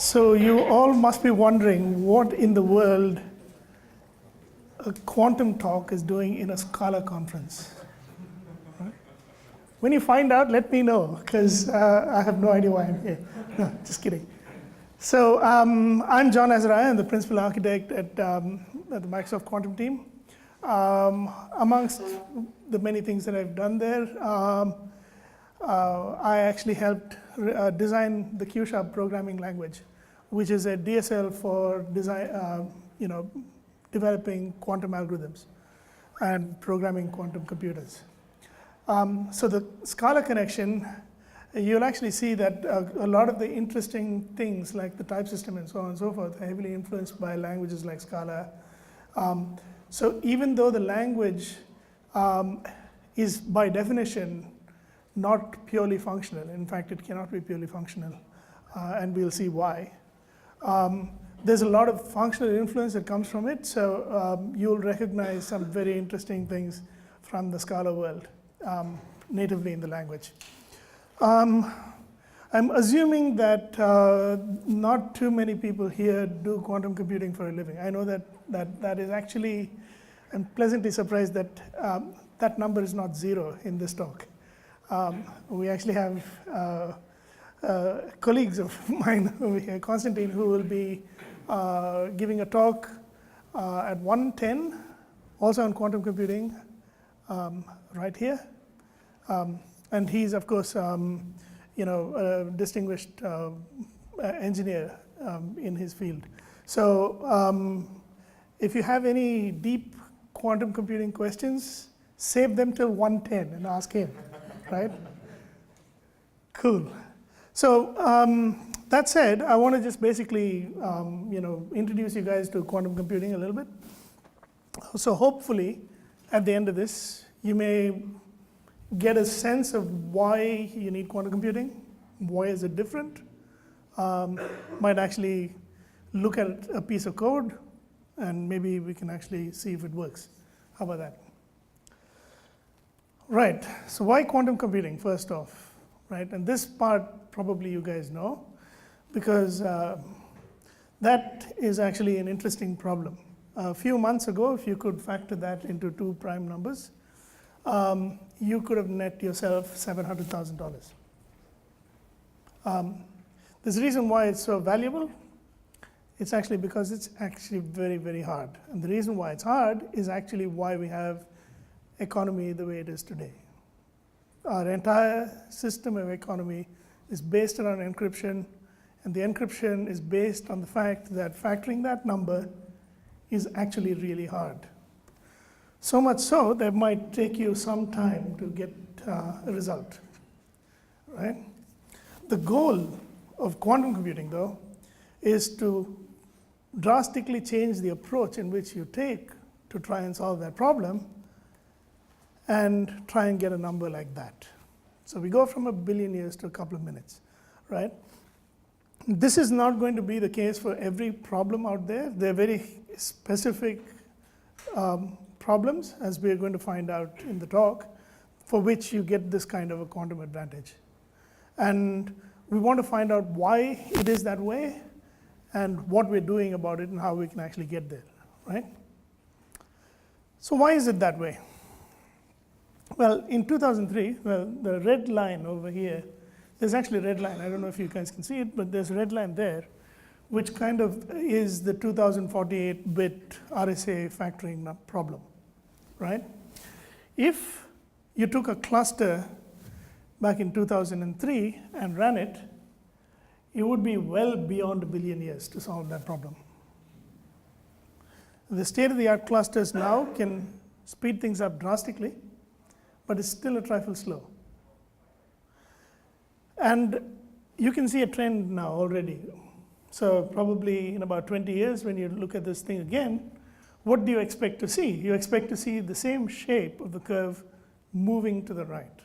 So you all must be wondering what in the world a quantum talk is doing in a Scala conference. Right? When you find out, let me know, because I have no idea why I'm here. No, just kidding. So I'm John Azariah. I'm the principal architect at the Microsoft Quantum team. Amongst the many things that I've done there, I actually helped design the Q-sharp programming language, which is a DSL for design, developing quantum algorithms and programming quantum computers. So the Scala connection, you'll actually see that a lot of the interesting things like the type system and so on and so forth are heavily influenced by languages like Scala. So even though the language is by definition not purely functional, in fact it cannot be purely functional, and we'll see why. There's a lot of functional influence that comes from it, so you'll recognize some very interesting things from the Scala world natively in the language. I'm assuming that not too many people here do quantum computing for a living. I know that is actually, I'm pleasantly surprised that that number is not zero in this talk. We actually have colleagues of mine over here, Constantine, who will be giving a talk at 1:10, also on quantum computing, right here. And he's, of course, a distinguished engineer in his field. So if you have any deep quantum computing questions, save them till 1:10 and ask him, right? Cool. So that said, I want to just basically introduce you guys to quantum computing a little bit. So hopefully, at the end of this, you may get a sense of why you need quantum computing, why is it different. Might actually look at a piece of code, and maybe we can actually see if it works. How about that? Right, so why quantum computing, first off, right? And this part probably you guys know, because that is actually an interesting problem. A few months ago, if you could factor that into two prime numbers, you could have net yourself $700,000. There's a reason why it's so valuable. It's actually because it's actually very, very hard. And the reason why it's hard is actually why we have economy the way it is today. Our entire system of economy is based around encryption, and the encryption is based on the fact that factoring that number is actually really hard. So much so that it might take you some time to get a result, right? The goal of quantum computing, though, is to drastically change the approach in which you take to try and solve that problem and try and get a number like that. So we go from 1 billion years to a couple of minutes, right? This is not going to be the case for every problem out there. They're very specific problems, as we're going to find out in the talk, for which you get this kind of a quantum advantage. And we want to find out why it is that way and what we're doing about it and how we can actually get there, right? So why is it that way? Well, in 2003, the red line over here, there's actually a red line. I don't know if you guys can see it, but there's a red line there, which kind of is the 2048-bit RSA factoring problem, right? If you took a cluster back in 2003 and ran it, it would be well beyond 1 billion years to solve that problem. The state-of-the-art clusters now can speed things up drastically, but it's still a trifle slow. And you can see a trend now already. So probably in about 20 years, when you look at this thing again, what do you expect to see? You expect to see the same shape of the curve moving to the right.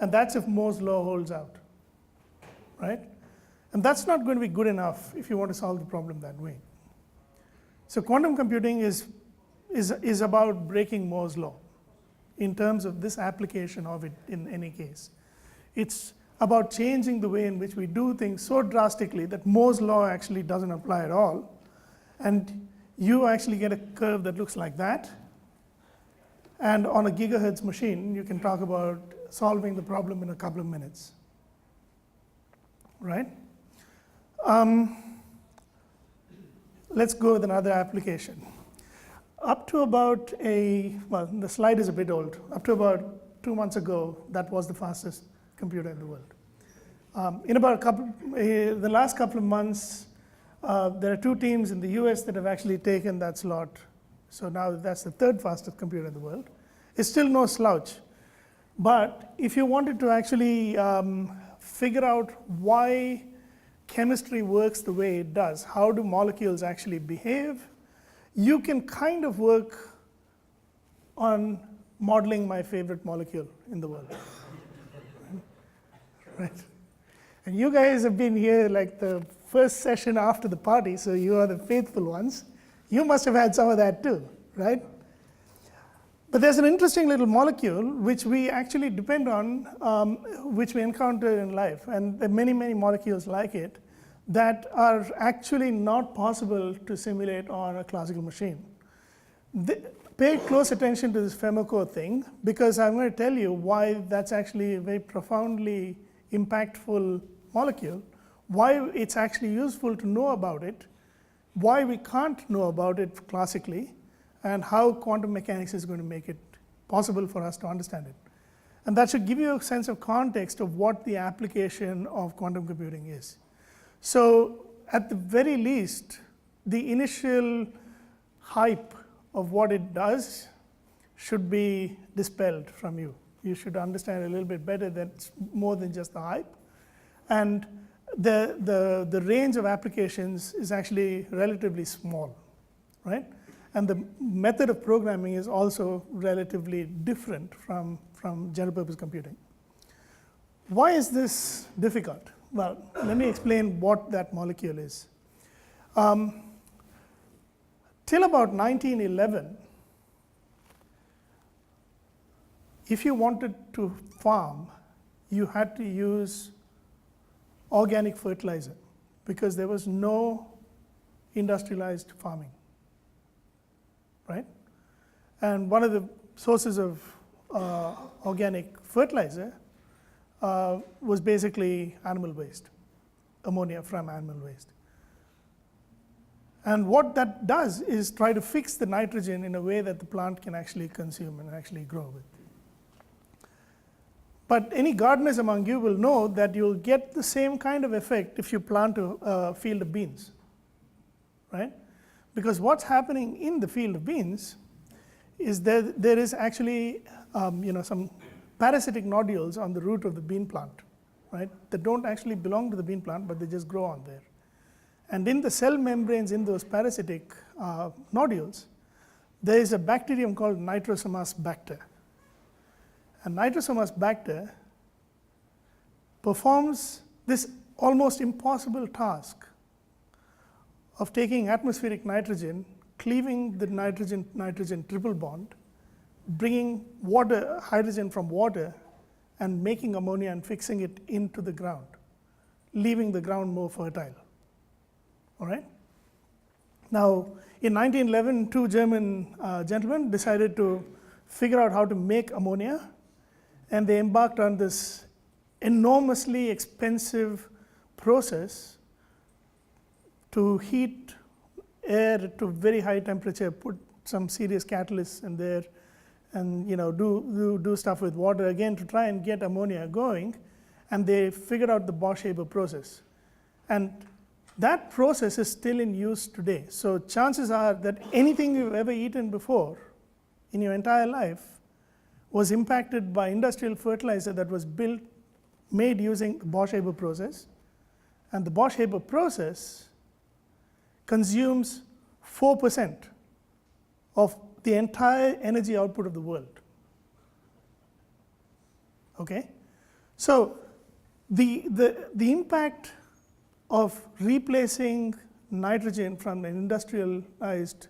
And that's if Moore's law holds out, right? And that's not going to be good enough if you want to solve the problem that way. So quantum computing is about breaking Moore's law in terms of this application of it in any case. It's about changing the way in which we do things so drastically that Moore's law actually doesn't apply at all. And you actually get a curve that looks like that. And on a gigahertz machine, you can talk about solving the problem in a couple of minutes, right? Let's go with another application. Up to about well, the slide is a bit old. Up to about 2 months ago, that was the fastest computer in the world. In about the last couple of months, there are 2 teams in the US that have actually taken that slot. So now that's the 3rd fastest computer in the world. It's still no slouch. But if you wanted to actually figure out why chemistry works the way it does, how do molecules actually behave, you can kind of work on modeling my favorite molecule in the world. Right? And you guys have been here like the first session after the party, so you are the faithful ones. You must have had some of that too, right? But there's an interesting little molecule which we actually depend on, which we encounter in life. And there are many, many molecules like it that are actually not possible to simulate on a classical machine. Pay close attention to this Femoco thing, because I'm going to tell you why that's actually a very profoundly impactful molecule, why it's actually useful to know about it, why we can't know about it classically, and how quantum mechanics is going to make it possible for us to understand it. And that should give you a sense of context of what the application of quantum computing is. So at the very least, the initial hype of what it does should be dispelled from you. You should understand a little bit better that it's more than just the hype. And the range of applications is actually relatively small, right? And the method of programming is also relatively different from general purpose computing. Why is this difficult? Well, let me explain what that molecule is. Till about 1911, if you wanted to farm, you had to use organic fertilizer because there was no industrialized farming, right? And one of the sources of organic fertilizer was basically animal waste, ammonia from animal waste. And what that does is try to fix the nitrogen in a way that the plant can actually consume and actually grow with. But any gardeners among you will know that you'll get the same kind of effect if you plant a field of beans, right? Because what's happening in the field of beans is there is actually some parasitic nodules on the root of the bean plant, right? That don't actually belong to the bean plant, but they just grow on there. And in the cell membranes in those parasitic nodules, there is a bacterium called Nitrosomas bacter. And Nitrosomas bacter performs this almost impossible task of taking atmospheric nitrogen, cleaving the nitrogen triple bond, bringing hydrogen from water, and making ammonia and fixing it into the ground, leaving the ground more fertile. All right? Now, in 1911, 2 German gentlemen decided to figure out how to make ammonia, and they embarked on this enormously expensive process to heat air to very high temperature, put some serious catalysts in there, and do stuff with water again to try and get ammonia going. And they figured out the Bosch-Haber process. And that process is still in use today. So chances are that anything you've ever eaten before in your entire life was impacted by industrial fertilizer that was made using the Bosch-Haber process. And the Bosch-Haber process consumes 4% of the entire energy output of the world. Okay? So the impact of replacing nitrogen from an industrialized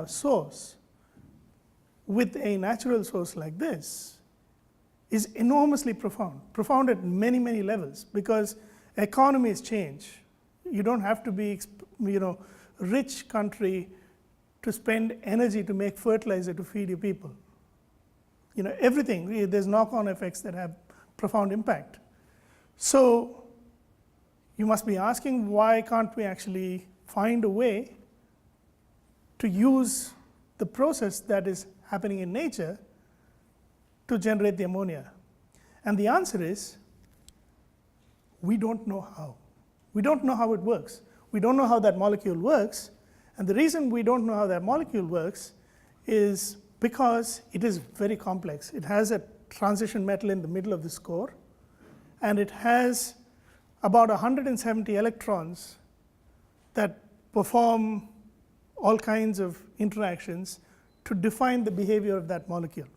source with a natural source like this is enormously profound at many, many levels, because economies change. You don't have to be, rich country to spend energy to make fertilizer to feed your people. Everything, there's knock-on effects that have profound impact. So you must be asking, why can't we actually find a way to use the process that is happening in nature to generate the ammonia? And the answer is, we don't know how. We don't know how it works. We don't know how that molecule works. And the reason we don't know how that molecule works is because it is very complex. It has a transition metal in the middle of this core, and it has about 170 electrons that perform all kinds of interactions to define the behavior of that molecule.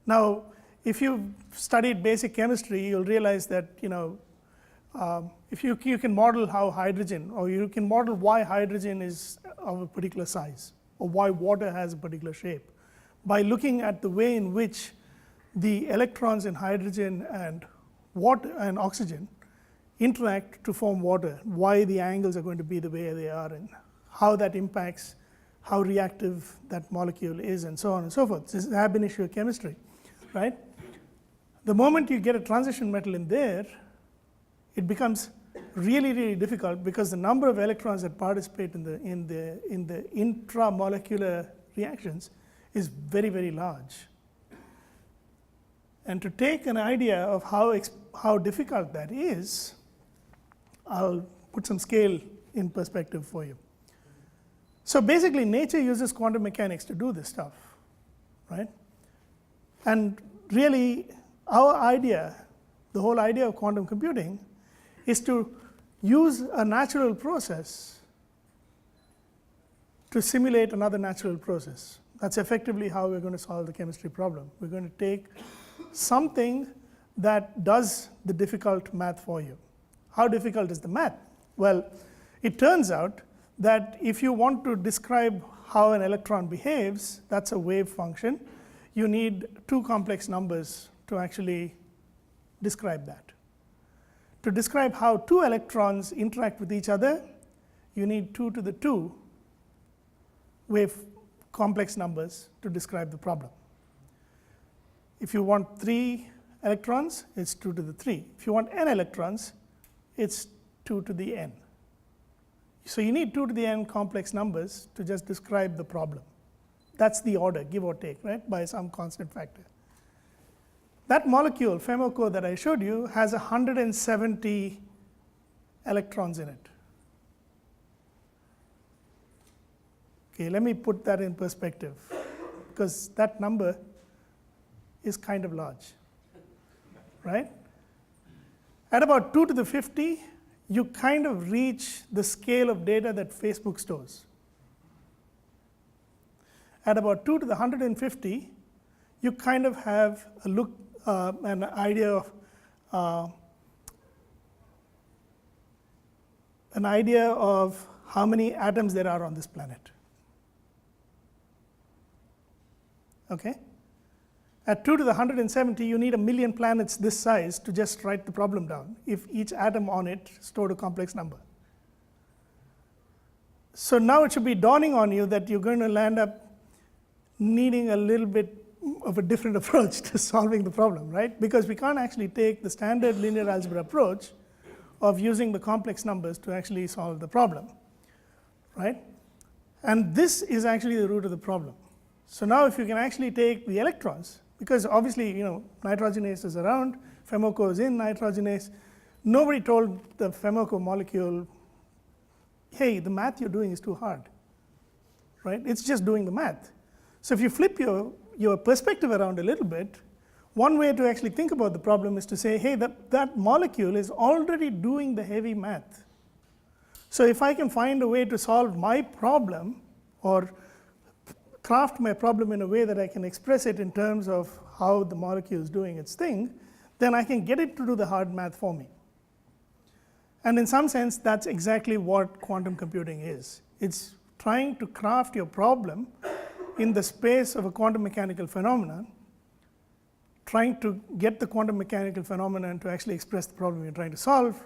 Now, if you've studied basic chemistry, you'll realize that if you can model how hydrogen, or you can model why hydrogen is of a particular size, or why water has a particular shape, by looking at the way in which the electrons in hydrogen and water and oxygen interact to form water, why the angles are going to be the way they are, and how that impacts how reactive that molecule is, and so on and so forth. This is ab initio chemistry, right? The moment you get a transition metal in there, it becomes really, really difficult, because the number of electrons that participate in the intramolecular reactions is very, very large. And to take an idea of how difficult that is, I'll put some scale in perspective for you. So basically, nature uses quantum mechanics to do this stuff, right? And really, our idea, the whole idea of quantum computing, is to use a natural process to simulate another natural process. That's effectively how we're going to solve the chemistry problem. We're going to take something that does the difficult math for you. How difficult is the math? Well, it turns out that if you want to describe how an electron behaves, that's a wave function. You need two complex numbers to actually describe that. To describe how two electrons interact with each other, you need 2 to the 2 wave complex numbers to describe the problem. If you want 3 electrons, it's 2 to the 3. If you want n electrons, it's 2 to the n. So you need 2 to the n complex numbers to just describe the problem. That's the order, give or take, right, by some constant factor. That molecule, FeMoCo, that I showed you, has 170 electrons in it. Okay, let me put that in perspective, because that number is kind of large, right? At about 2 to the 50, you kind of reach the scale of data that Facebook stores. At about 2 to the 150, you kind of have a look, an idea of how many atoms there are on this planet. Okay? At 2 to the 170, you need 1 million planets this size to just write the problem down, if each atom on it stored a complex number. So now it should be dawning on you that you're going to land up needing a little bit of a different approach to solving the problem, right? Because we can't actually take the standard linear algebra approach of using the complex numbers to actually solve the problem, right? And this is actually the root of the problem. So now if you can actually take the electrons, because obviously, nitrogenase is around, FeMoCo is in nitrogenase. Nobody told the FeMoCo molecule, hey, the math you're doing is too hard, right? It's just doing the math. So if you flip your perspective around a little bit, one way to actually think about the problem is to say, hey, that molecule is already doing the heavy math. So if I can find a way to solve my problem, or craft my problem in a way that I can express it in terms of how the molecule is doing its thing, then I can get it to do the hard math for me. And in some sense, that's exactly what quantum computing is. It's trying to craft your problem in the space of a quantum mechanical phenomenon, trying to get the quantum mechanical phenomenon to actually express the problem you're trying to solve,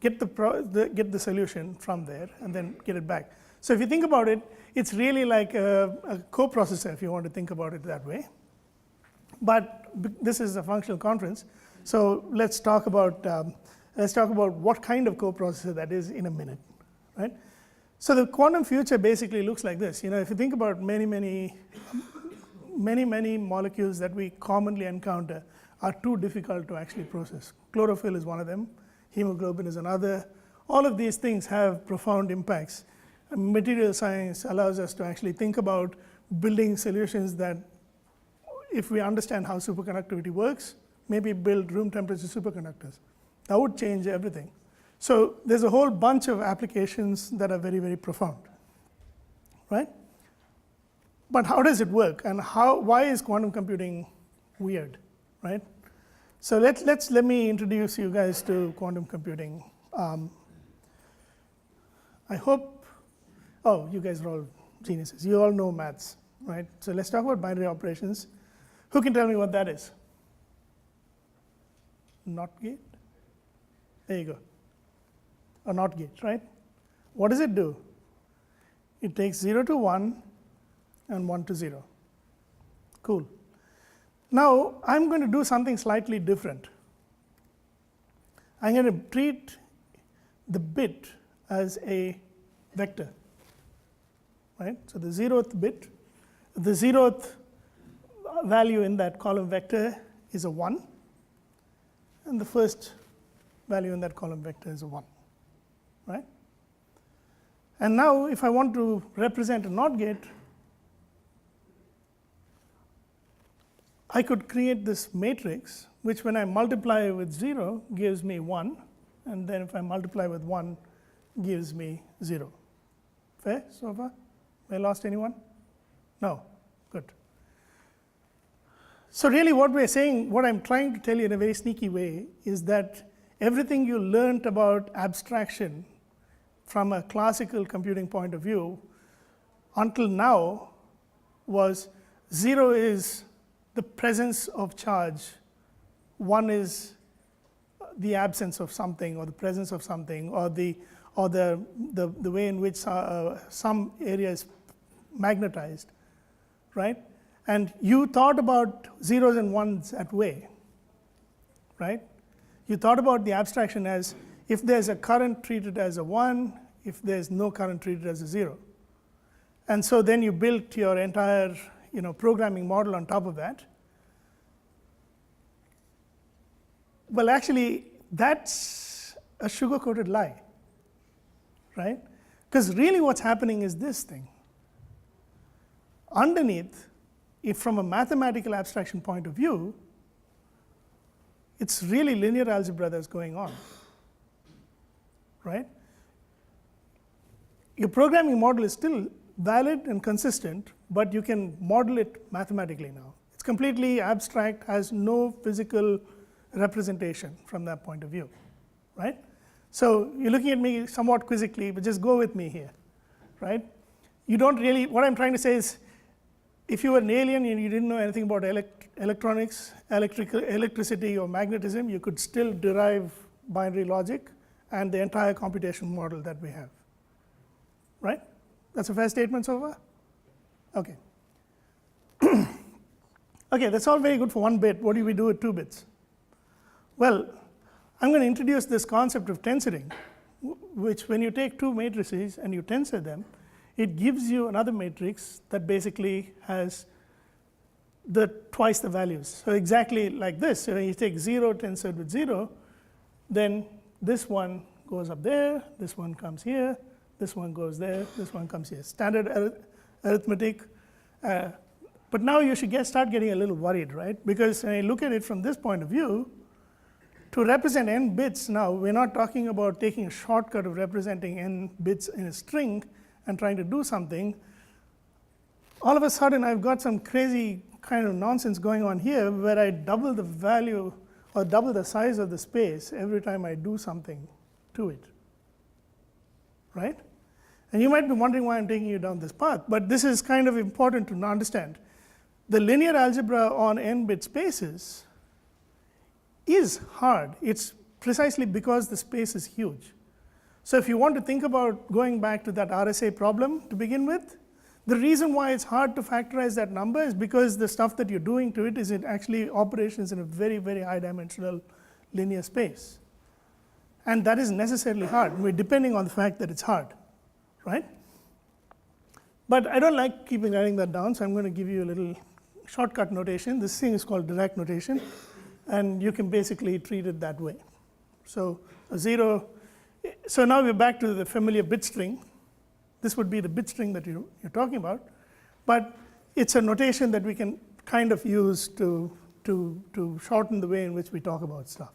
get the solution from there, and then get it back. So if you think about it, it's really like a coprocessor, if you want to think about it that way. But this is a functional conference, so let's talk about what kind of coprocessor that is in a minute, right? So the quantum future basically looks like this. If you think about many molecules that we commonly encounter are too difficult to actually process. Chlorophyll is one of them. Hemoglobin is another. All of these things have profound impacts. Material science allows us to actually think about building solutions that, if we understand how superconductivity works, maybe build room temperature superconductors. That would change everything. So there's a whole bunch of applications that are very, very profound, right? But how does it work, and why is quantum computing weird, right? So let me introduce you guys to quantum computing. I hope, you guys are all geniuses. You all know maths, right? So let's talk about binary operations. Who can tell me what that is? NOT gate? There you go. A NOT gate, right? What does it do? It takes 0 to 1 and 1 to 0. Cool. Now, I'm going to do something slightly different. I'm going to treat the bit as a vector, right? So the 0th bit, the 0th value in that column vector is a 1, and the first value in that column vector is a 1, right? And now, if I want to represent a NOT gate, I could create this matrix, which when I multiply with 0 gives me 1, and then if I multiply with 1 gives me 0. Fair so far? Have I lost anyone? No? Good. So really what we're saying, what I'm trying to tell you in a very sneaky way, is that everything you learned about abstraction from a classical computing point of view until now was 0 is the presence of charge, 1 is the absence of something, or the presence of something, or the way in which some area is magnetized, right? And you thought about zeros and ones that way, right? You thought about the abstraction as if there's a current treated as a 1, if there's no current treated as a 0. And so then you built your entire programming model on top of that. Well, actually, that's a sugar-coated lie, right? Because really what's happening is this thing. Underneath, if from a mathematical abstraction point of view, it's really linear algebra that's going on, right? Your programming model is still valid and consistent, but you can model it mathematically now. It's completely abstract, has no physical representation from that point of view, right? So you're looking at me somewhat quizzically, but just go with me here, right? You don't really, what I'm trying to say is, if you were an alien and you didn't know anything about electronics, electricity, or magnetism, you could still derive binary logic and the entire computational model that we have, right? That's a fair statement so far? Okay. Okay, that's all very good for 1 bit. What do we do with 2 bits? Well, I'm going to introduce this concept of tensoring, which when you take 2 matrices and you tensor them, it gives you another matrix that basically has twice the values. So exactly like this. So when you take 0 tensored with 0, then this one goes up there, this one comes here, this one goes there, this one comes here. Standard arithmetic. But now you should start getting a little worried, right? Because when I look at it from this point of view, to represent n bits now, we're not talking about taking a shortcut of representing n bits in a string and trying to do something. All of a sudden, I've got some crazy kind of nonsense going on here where I double the value or double the size of the space every time I do something to it, right? And you might be wondering why I'm taking you down this path, but this is kind of important to understand. the linear algebra on n-bit spaces is hard. It's precisely because the space is huge. So if you want to think about going back to that RSA problem to begin with, the reason why it's hard to factorize that number is because the stuff that you're doing to it is actually operations in a very, very high dimensional linear space. And that is necessarily hard. We're depending on the fact that it's hard, right? But I don't like keeping writing that down, so I'm going to give you a little shortcut notation. This thing is called Dirac notation, and you can basically treat it that way. So a 0, so now we're back to the familiar bit string. This would be the bit string that you're talking about, but it's a notation that we can kind of use to shorten the way in which we talk about stuff.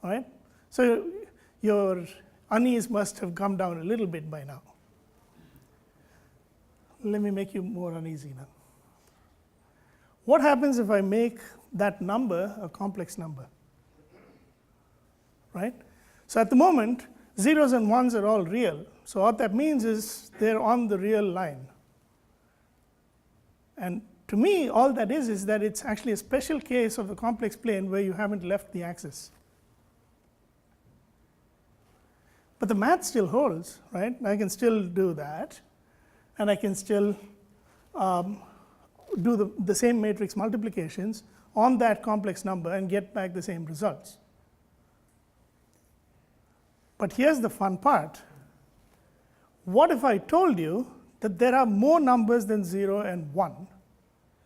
All right? So your unease must have come down a little bit by now. Let me make you more uneasy now. What happens if I make that number a complex number? Right? So at the moment, zeros and ones are all real. So what that means is they're on the real line. And to me, all that is that it's actually a special case of the complex plane where you haven't left the axis. But the math still holds, right? I can still do that, and I can still do the same matrix multiplications on that complex number and get back the same results. But here's the fun part. What if I told you that there are more numbers than 0 and 1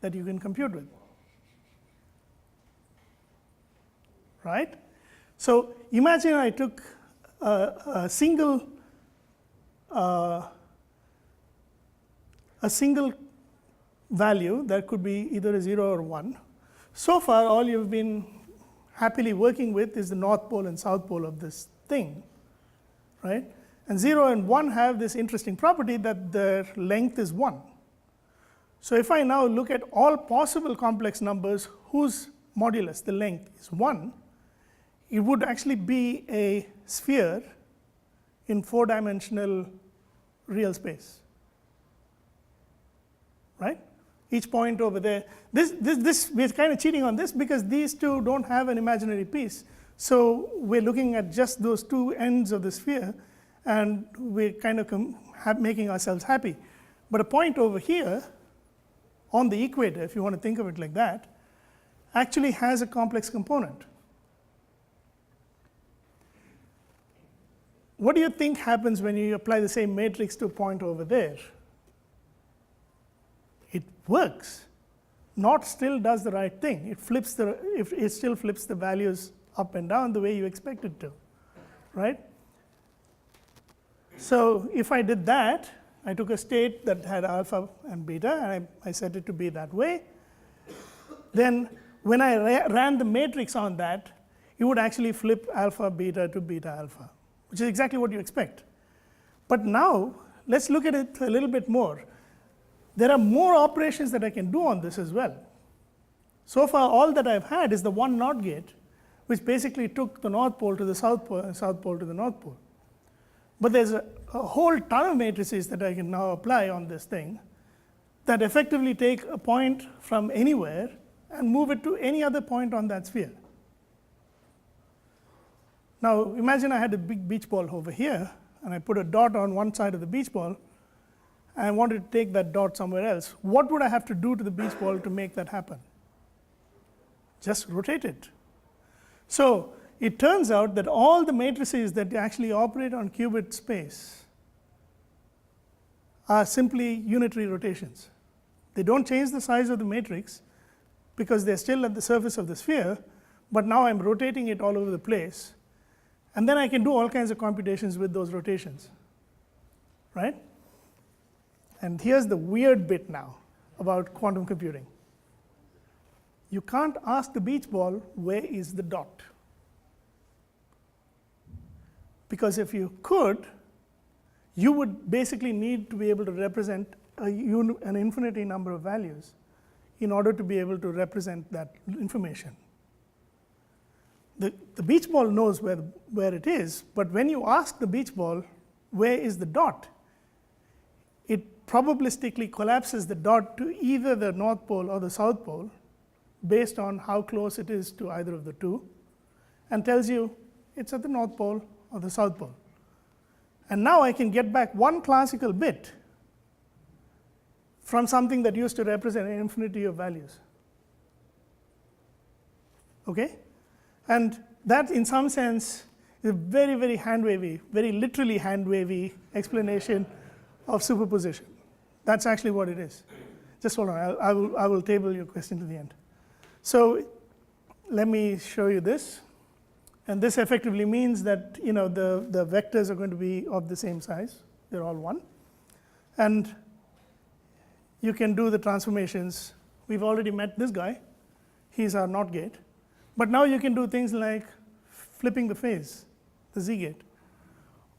that you can compute with? Right? So imagine I took a single value that could be either a 0 or 1. So far, all you've been happily working with is the north pole and south pole of this thing, right? And 0 and 1 have this interesting property that their length is 1. So if I now look at all possible complex numbers whose modulus, the length, is 1, it would actually be a sphere in 4-dimensional real space, right? Each point over there. We're kind of cheating on this because these two don't have an imaginary piece. So we're looking at just those two ends of the sphere, and we're kind of making ourselves happy. But a point over here on the equator, if you want to think of it like that, actually has a complex component. What do you think happens when you apply the same matrix to a point over there? It works. Naught still does the right thing. It still flips the values up and down the way you expect it to, right? So if I did that, I took a state that had alpha and beta, and I set it to be that way. Then when I ran the matrix on that, it would actually flip alpha beta to beta alpha, which is exactly what you expect. But now, let's look at it a little bit more. There are more operations that I can do on this as well. So far, all that I've had is the one NOT gate, which basically took the north pole to the south pole and south pole to the north pole. But there's a whole ton of matrices that I can now apply on this thing that effectively take a point from anywhere and move it to any other point on that sphere. Now, imagine I had a big beach ball over here, and I put a dot on one side of the beach ball, and I wanted to take that dot somewhere else. What would I have to do to the beach ball to make that happen? Just rotate it. So it turns out that all the matrices that actually operate on qubit space are simply unitary rotations. They don't change the size of the matrix because they're still at the surface of the sphere, but now I'm rotating it all over the place. And then I can do all kinds of computations with those rotations, right? And here's the weird bit now about quantum computing. You can't ask the beach ball, where is the dot? Because if you could, you would basically need to be able to represent an infinity number of values in order to be able to represent that information. The beach ball knows where it is, but when you ask the beach ball, where is the dot? it probabilistically collapses the dot to either the north pole or the south pole based on how close it is to either of the two, and tells you it's at the north pole or the south pole. And now I can get back one classical bit from something that used to represent an infinity of values. Okay? And that, in some sense, is a very, very hand-wavy, very literally hand-wavy explanation of superposition. That's actually what it is. Just hold on, I will table your question to the end. So let me show you this. And this effectively means that the vectors are going to be of the same size. They're all 1. And you can do the transformations. We've already met this guy. He's our NOT gate. But now you can do things like flipping the phase, the Z gate,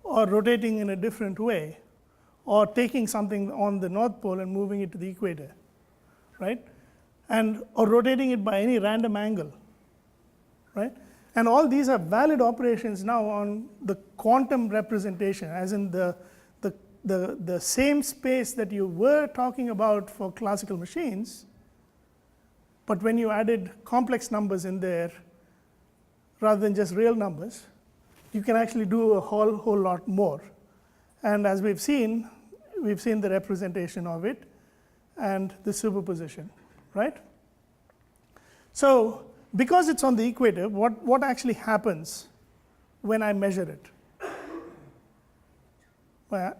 or rotating in a different way, or taking something on the north pole and moving it to the equator, right? Or rotating it by any random angle, right? And all these are valid operations now on the quantum representation, as in the same space that you were talking about for classical machines, but when you added complex numbers in there rather than just real numbers, you can actually do a whole lot more. And as we've seen the representation of it and the superposition, right? So because it's on the equator, what actually happens when I measure it? Well,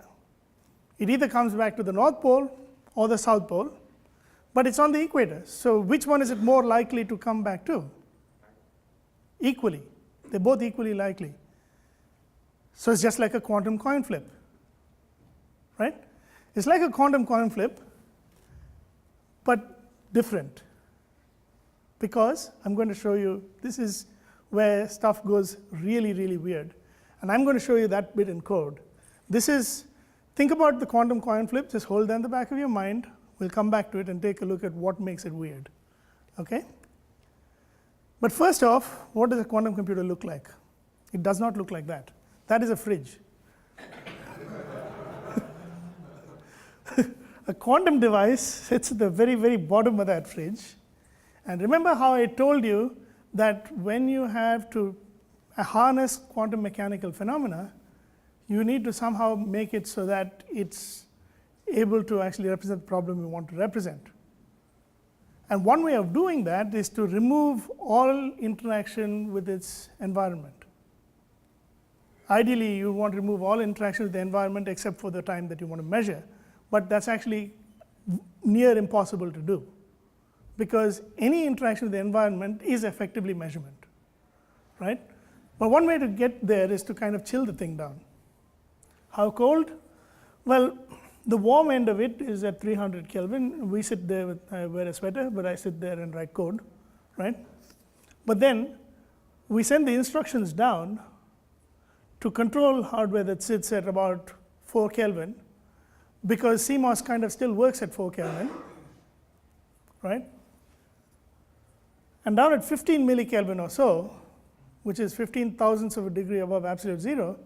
it either comes back to the north pole or the south pole, but it's on the equator. So which one is it more likely to come back to? Equally. They're both equally likely. So it's just like a quantum coin flip, right? It's like a quantum coin flip, but different. Because I'm going to show you, this is where stuff goes really, really weird. And I'm going to show you that bit in code. This is, think about the quantum coin flip, just hold that in the back of your mind. We'll come back to it and take a look at what makes it weird, okay? But first off, what does a quantum computer look like? It does not look like that. That is a fridge. A quantum device sits at the very, very bottom of that fridge. And remember how I told you that when you have to harness quantum mechanical phenomena, you need to somehow make it so that it's able to actually represent the problem you want to represent. And one way of doing that is to remove all interaction with its environment. Ideally, you want to remove all interaction with the environment except for the time that you want to measure. But that's actually near impossible to do, because any interaction with the environment is effectively measurement, right? But one way to get there is to kind of chill the thing down. How cold? Well, the warm end of it is at 300 Kelvin. We sit there with, I wear a sweater, but I sit there and write code, right? But then we send the instructions down to control hardware that sits at about 4 Kelvin, because CMOS kind of still works at 4 Kelvin, right? And down at 15 millikelvin or so, which is 15 thousandths of a degree above absolute zero,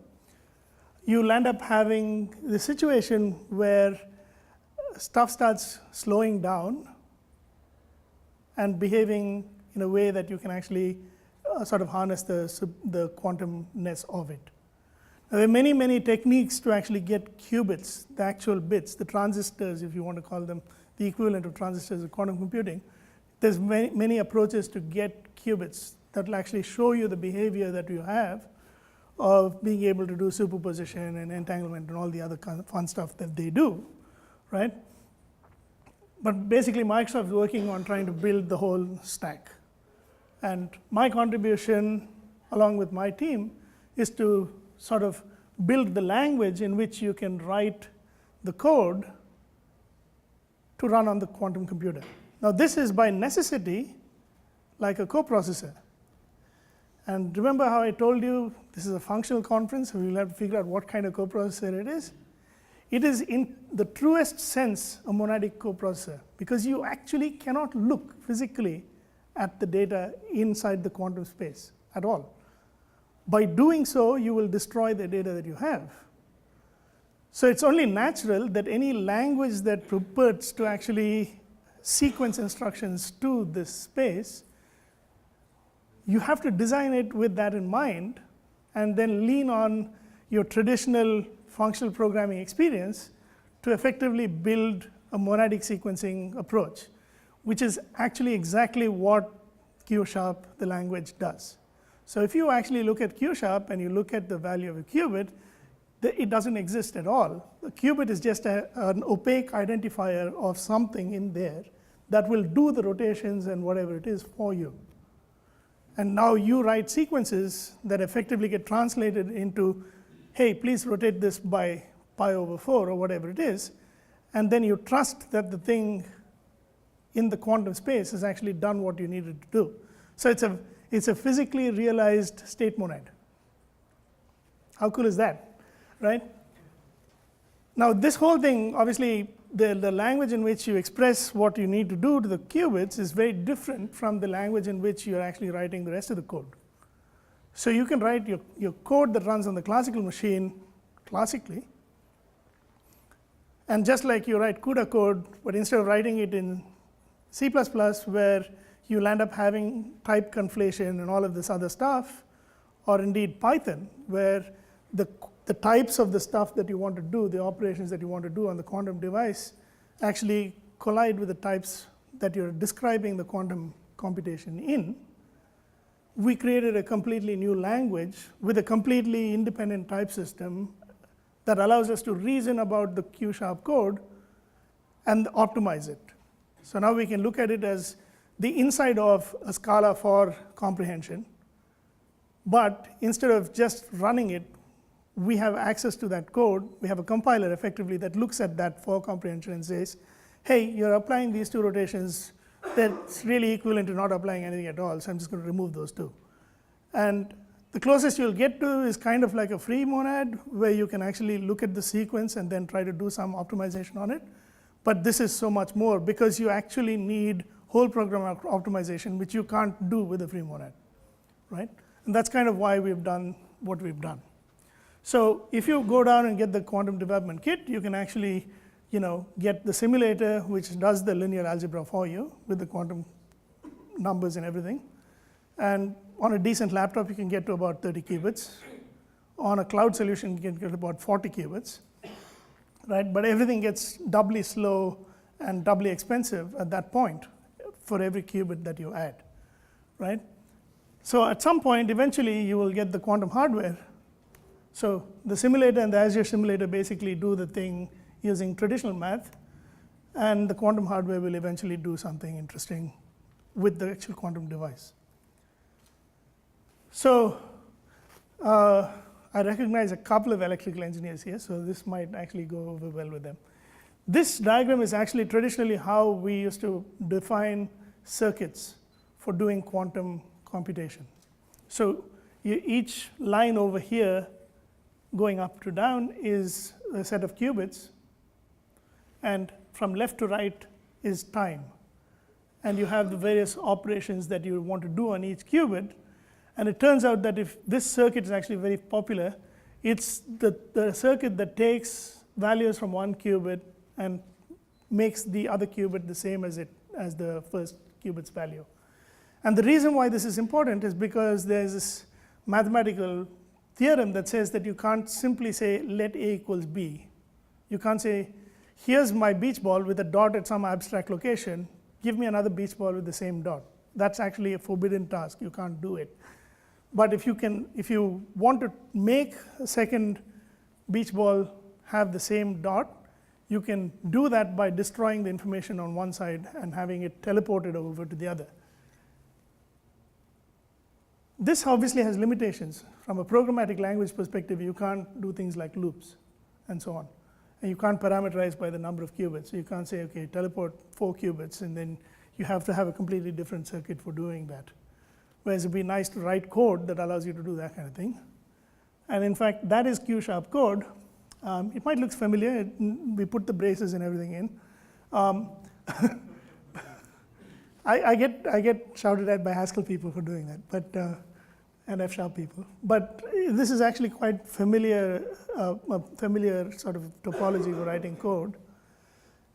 you'll end up having the situation where stuff starts slowing down and behaving in a way that you can actually sort of harness the quantumness of it. Now, there are many, many techniques to actually get qubits, the actual bits, the transistors, if you want to call them the equivalent of transistors in quantum computing. There's many, many approaches to get qubits that will actually show you the behavior that you have of being able to do superposition and entanglement and all the other kind of fun stuff that they do, right? But basically, Microsoft is working on trying to build the whole stack. And my contribution, along with my team, is to sort of build the language in which you can write the code to run on the quantum computer. Now, this is by necessity like a coprocessor. And remember how I told you this is a functional conference, so we'll have to figure out what kind of coprocessor it is. It is, in the truest sense, a monadic coprocessor, because you actually cannot look physically at the data inside the quantum space at all. By doing so, you will destroy the data that you have. So it's only natural that any language that purports to actually sequence instructions to this space, you have to design it with that in mind and then lean on your traditional functional programming experience to effectively build a monadic sequencing approach, which is actually exactly what Q#, the language, does. So if you actually look at Q# and you look at the value of a qubit, it doesn't exist at all. The qubit is just an opaque identifier of something in there that will do the rotations and whatever it is for you. And now you write sequences that effectively get translated into, hey, please rotate this by pi/4 or whatever it is, and then you trust that the thing in the quantum space has actually done what you needed to do. So it's a physically realized state monad. How cool is that, right? Now this whole thing, obviously, the language in which you express what you need to do to the qubits is very different from the language in which you're actually writing the rest of the code. So you can write your code that runs on the classical machine classically, and just like you write CUDA code, but instead of writing it in C++, where you'll end up having type conflation and all of this other stuff, or indeed Python, where the types of the stuff that you want to do, the operations that you want to do on the quantum device, actually collide with the types that you're describing the quantum computation in. We created a completely new language with a completely independent type system that allows us to reason about the Q# code and optimize it. So now we can look at it as the inside of a Scala for comprehension, but instead of just running it, we have access to that code. We have a compiler effectively that looks at that for comprehension and says, hey, you're applying these two rotations, that's really equivalent to not applying anything at all, so I'm just going to remove those two. And the closest you'll get to is kind of like a free monad, where you can actually look at the sequence and then try to do some optimization on it. But this is so much more, because you actually need whole program optimization, which you can't do with a free monad, right? And that's kind of why we've done what we've done. So if you go down and get the quantum development kit, you can actually get the simulator, which does the linear algebra for you with the quantum numbers and everything. And on a decent laptop, you can get to about 30 qubits. On a cloud solution, you can get about 40 qubits, right? But everything gets doubly slow and doubly expensive at that point for every qubit that you add, right? So at some point, eventually, you will get the quantum hardware. So the simulator and the Azure simulator basically do the thing using traditional math, and the quantum hardware will eventually do something interesting with the actual quantum device. So I recognize a couple of electrical engineers here, so this might actually go over well with them. This diagram is actually traditionally how we used to define circuits for doing quantum computation. So each line over here going up to down is a set of qubits, and from left to right is time. And you have the various operations that you want to do on each qubit. And it turns out that if this circuit is actually very popular, it's the circuit that takes values from one qubit and makes the other qubit the same as the first qubit's value. And the reason why this is important is because there's this mathematical theorem that says that you can't simply say let A equals B. You can't say, here's my beach ball with a dot at some abstract location, give me another beach ball with the same dot. That's actually a forbidden task, you can't do it. But if you want to make a second beach ball have the same dot, you can do that by destroying the information on one side and having it teleported over to the other. This obviously has limitations. From a programmatic language perspective, you can't do things like loops and so on. And you can't parameterize by the number of qubits. So you can't say, okay, teleport 4 qubits, and then you have to have a completely different circuit for doing that. Whereas it'd be nice to write code that allows you to do that kind of thing. And in fact, that is Q# code. It might look familiar. We put the braces and everything in. I get shouted at by Haskell people for doing that, but and F# people. But this is actually quite familiar, a familiar sort of topology for writing code.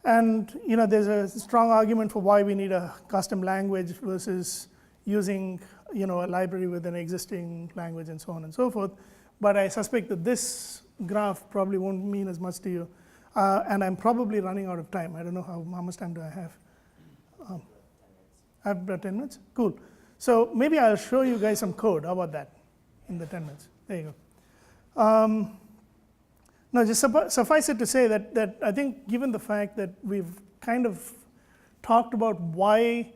And there's a strong argument for why we need a custom language versus using a library with an existing language and so on and so forth. But I suspect that this graph probably won't mean as much to you. And I'm probably running out of time. I don't know how much time do I have. I have about 10 minutes? Cool. So maybe I'll show you guys some code. How about that in the 10 minutes? There you go. Now, just suffice it to say that I think given the fact that we've kind of talked about why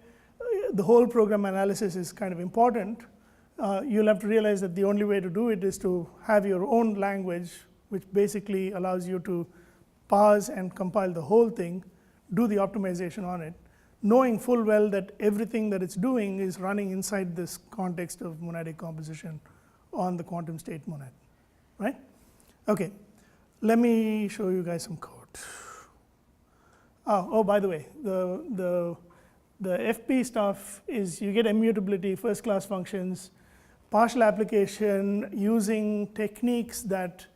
the whole program analysis is kind of important, you'll have to realize that the only way to do it is to have your own language, which basically allows you to parse and compile the whole thing, do the optimization on it, knowing full well that everything that it's doing is running inside this context of monadic composition on the quantum state monad, right? Okay. Let me show you guys some code. Oh, by the way, the FP stuff is you get immutability, first class functions, partial application using techniques that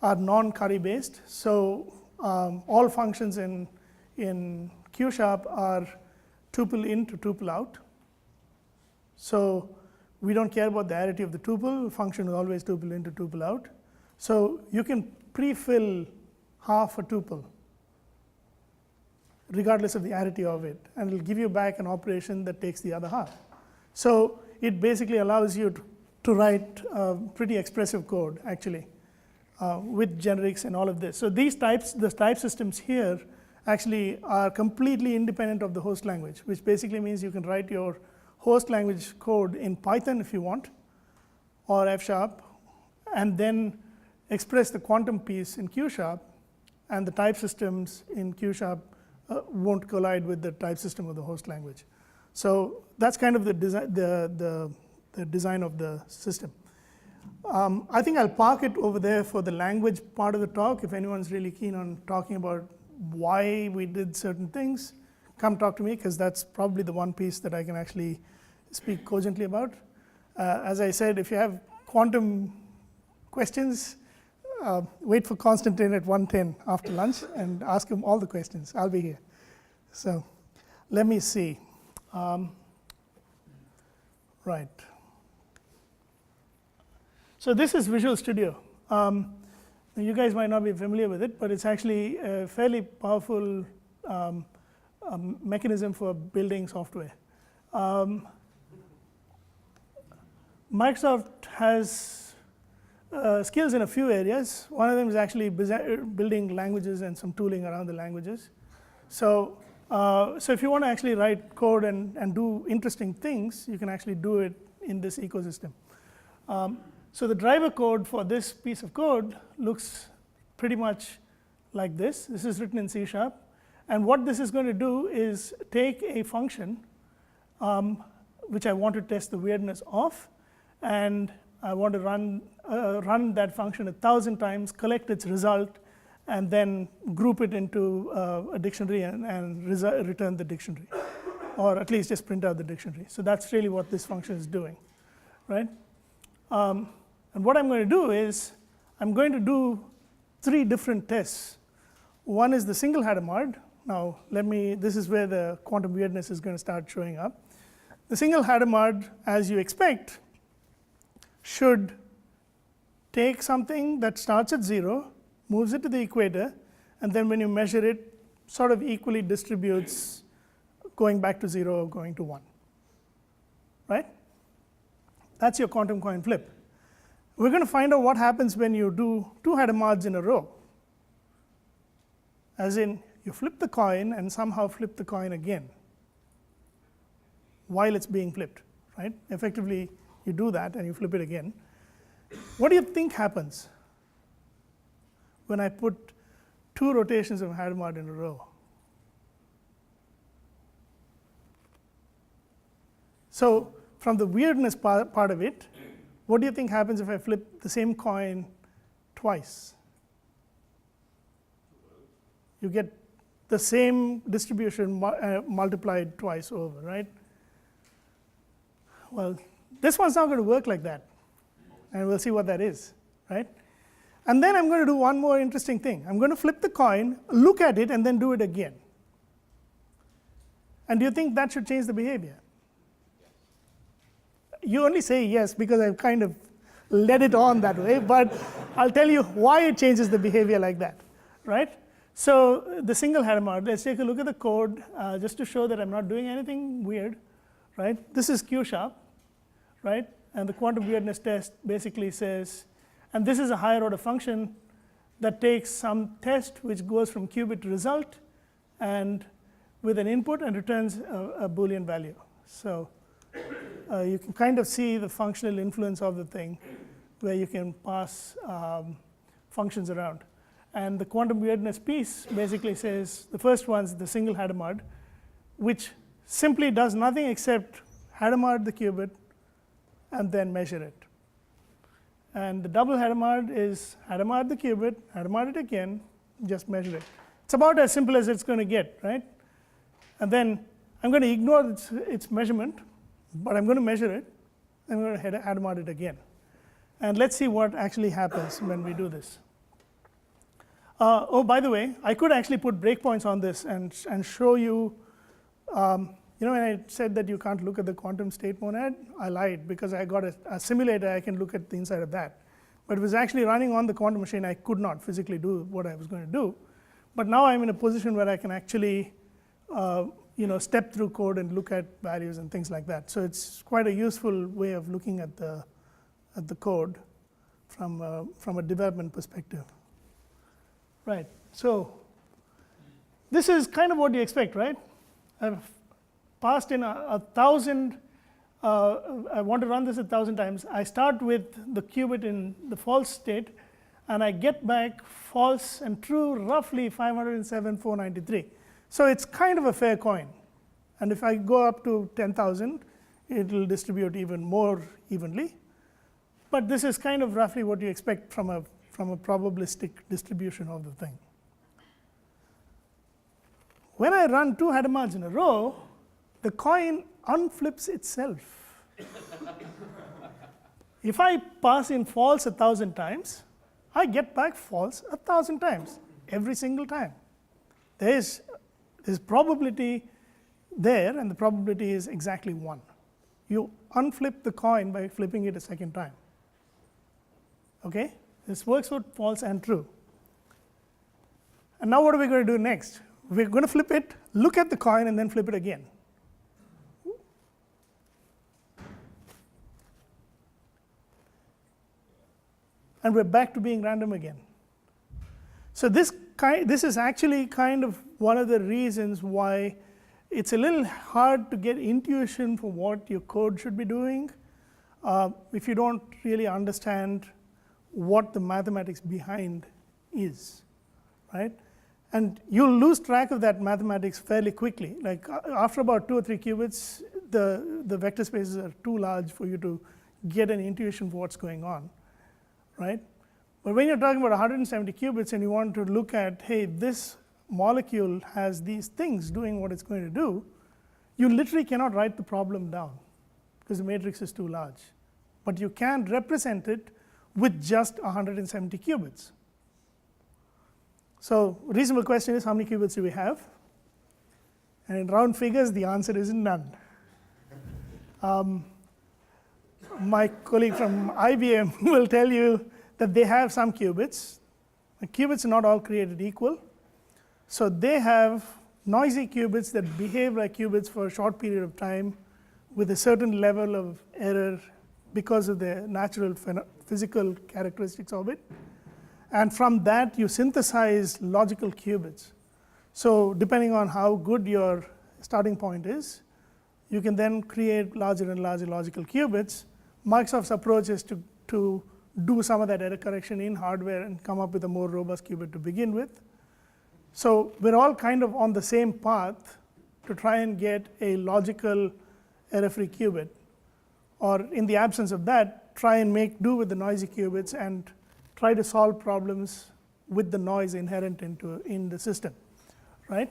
are non-Curry based. So all functions in Q# are tuple in to tuple out. So we don't care about the arity of the tuple. Function is always tuple in to tuple out. So you can pre-fill half a tuple regardless of the arity of it, and it'll give you back an operation that takes the other half. So it basically allows you to write pretty expressive code actually with generics and all of this. So the type systems here actually are completely independent of the host language, which basically means you can write your host language code in Python if you want, or F#, and then express the quantum piece in Q#, and the type systems in Q# won't collide with the type system of the host language. So that's kind of the design of the system. I think I'll park it over there for the language part of the talk. If anyone's really keen on talking about why we did certain things, come talk to me, because that's probably the one piece that I can actually speak cogently about. As I said, if you have quantum questions, wait for Constantine at 1:10 after lunch and ask him all the questions. I'll be here. So let me see. Right. So this is Visual Studio. You guys might not be familiar with it, but it's actually a fairly powerful mechanism for building software. Microsoft has skills in a few areas. One of them is actually building languages and some tooling around the languages. So if you want to actually write code and do interesting things, you can actually do it in this ecosystem. So the driver code for this piece of code looks pretty much like this. This is written in C#. And what this is going to do is take a function, which I want to test the weirdness of, and I want to run that function 1,000 times, collect its result, and then group it into a dictionary and return the dictionary, or at least just print out the dictionary. So that's really what this function is doing, right? And what I'm going to do is I'm going to do 3 different tests. One is the single Hadamard. Now this is where the quantum weirdness is going to start showing up. The single Hadamard, as you expect, should take something that starts at 0, moves it to the equator, and then when you measure it, sort of equally distributes going back to 0 or going to 1, right? That's your quantum coin flip. We're going to find out what happens when you do 2 Hadamards in a row. As in, you flip the coin and somehow flip the coin again while it's being flipped, right? Effectively, you do that and you flip it again. What do you think happens when I put 2 rotations of Hadamard in a row? So from the weirdness part of it, what do you think happens if I flip the same coin twice? You get the same distribution multiplied twice over, right? Well, this one's not going to work like that. and we'll see what that is, right? And then I'm going to do one more interesting thing. I'm going to flip the coin, look at it, and then do it again. And do you think that should change the behavior? You only say yes because I've kind of led it on that way, but I'll tell you why it changes the behavior like that, right? So the single Hadamard, let's take a look at the code just to show that I'm not doing anything weird, right? This is Q sharp, right? And the quantum weirdness test basically says, and this is a higher order function that takes some test which goes from qubit to result and with an input and returns a Boolean value. So you can kind of see the functional influence of the thing where you can pass functions around. And the quantum weirdness piece basically says the first one's the single Hadamard, which simply does nothing except Hadamard the qubit and then measure it. And the double Hadamard is Hadamard the qubit, Hadamard it again, just measure it. It's about as simple as it's going to get, right? And then I'm going to ignore its measurement, but I'm going to measure it. I'm going to Hadamard it again. And let's see what actually happens when we do this. Oh, by the way, I could actually put breakpoints on this and show you, you know, when I said that you can't look at the quantum state monad, I lied because I got a simulator, I can look at the inside of that. But it was actually running on the quantum machine, I could not physically do what I was going to do. But now I'm in a position where I can actually you know, step through code and look at values and things like that. So it's quite a useful way of looking at the code from a development perspective. Right. So this is kind of what you expect, right? I've passed in 1,000. I want to run this 1,000 times. I start with the qubit in the false state, and I get back false and true roughly 507,493. So it's kind of a fair coin. And if I go up to 10,000, it will distribute even more evenly. But this is kind of roughly what you expect from a probabilistic distribution of the thing. When I run 2 Hadamards in a row, the coin unflips itself. If I pass in false 1,000 times, I get back false 1,000 times, every single time. There's probability there, and the probability is exactly 1. You unflip the coin by flipping it a second time. Okay? This works for false and true. And now what are we going to do next? We're going to flip it, look at the coin, and then flip it again. And we're back to being random again. So this is actually kind of one of the reasons why it's a little hard to get intuition for what your code should be doing if you don't really understand what the mathematics behind is, right? And you'll lose track of that mathematics fairly quickly. Like after about 2 or 3 qubits, the vector spaces are too large for you to get an intuition for what's going on, right? But when you're talking about 170 qubits and you want to look at, hey, this molecule has these things doing what it's going to do, you literally cannot write the problem down because the matrix is too large. But you can represent it with just 170 qubits. So reasonable question is, how many qubits do we have? And in round figures, the answer is none. My colleague from IBM will tell you that they have some qubits. The qubits are not all created equal. So they have noisy qubits that behave like qubits for a short period of time with a certain level of error because of the natural physical characteristics of it. And from that, you synthesize logical qubits. So depending on how good your starting point is, you can then create larger and larger logical qubits. Microsoft's approach is to do some of that error correction in hardware and come up with a more robust qubit to begin with. So we're all kind of on the same path to try and get a logical error-free qubit. Or in the absence of that, try and make do with the noisy qubits and try to solve problems with the noise inherent in the system, right?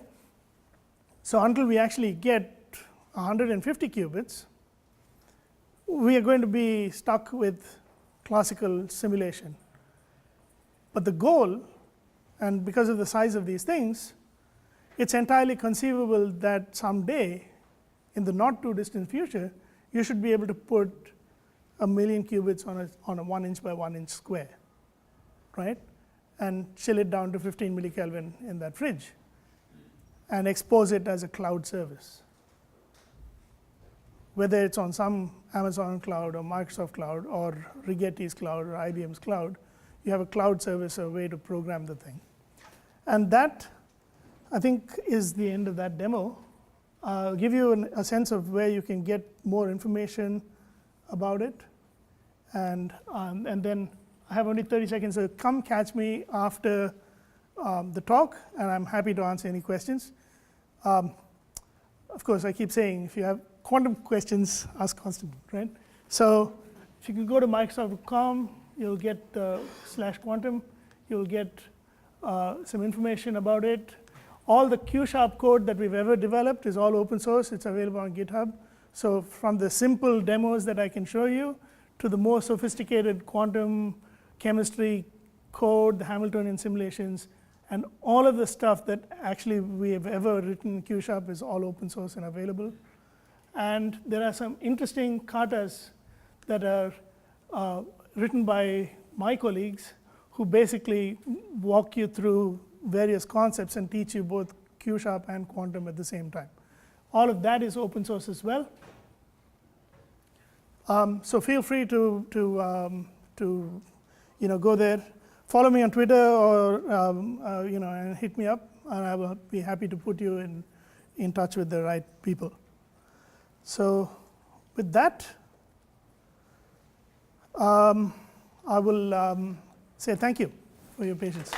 So until we actually get 150 qubits, we are going to be stuck with classical simulation. But the goal, and because of the size of these things, it's entirely conceivable that someday, in the not too distant future, you should be able to put 1,000,000 qubits on a 1 inch by 1 inch square, right? And chill it down to 15 millikelvin in that fridge and expose it as a cloud service. Whether it's on some Amazon cloud or Microsoft cloud or Rigetti's cloud or IBM's cloud, you have a cloud service, a way to program the thing. And that, I think, is the end of that demo. I'll give you a sense of where you can get more information about it. And then I have only 30 seconds, so come catch me after the talk, and I'm happy to answer any questions. Of course, I keep saying, if you have quantum questions, ask Constantine, right? So if you can go to Microsoft.com, you'll get /quantum. You'll get some information about it. All the Q-sharp code that we've ever developed is all open source. It's available on GitHub. So from the simple demos that I can show you to the more sophisticated quantum chemistry code, the Hamiltonian simulations, and all of the stuff that actually we have ever written in Q-sharp is all open source and available. And there are some interesting katas that are written by my colleagues who basically walk you through various concepts and teach you both Q-sharp and quantum at the same time. All of that is open source as well. So feel free to go there. Follow me on Twitter or and hit me up, and I will be happy to put you in touch with the right people. So with that, I will say thank you for your patience.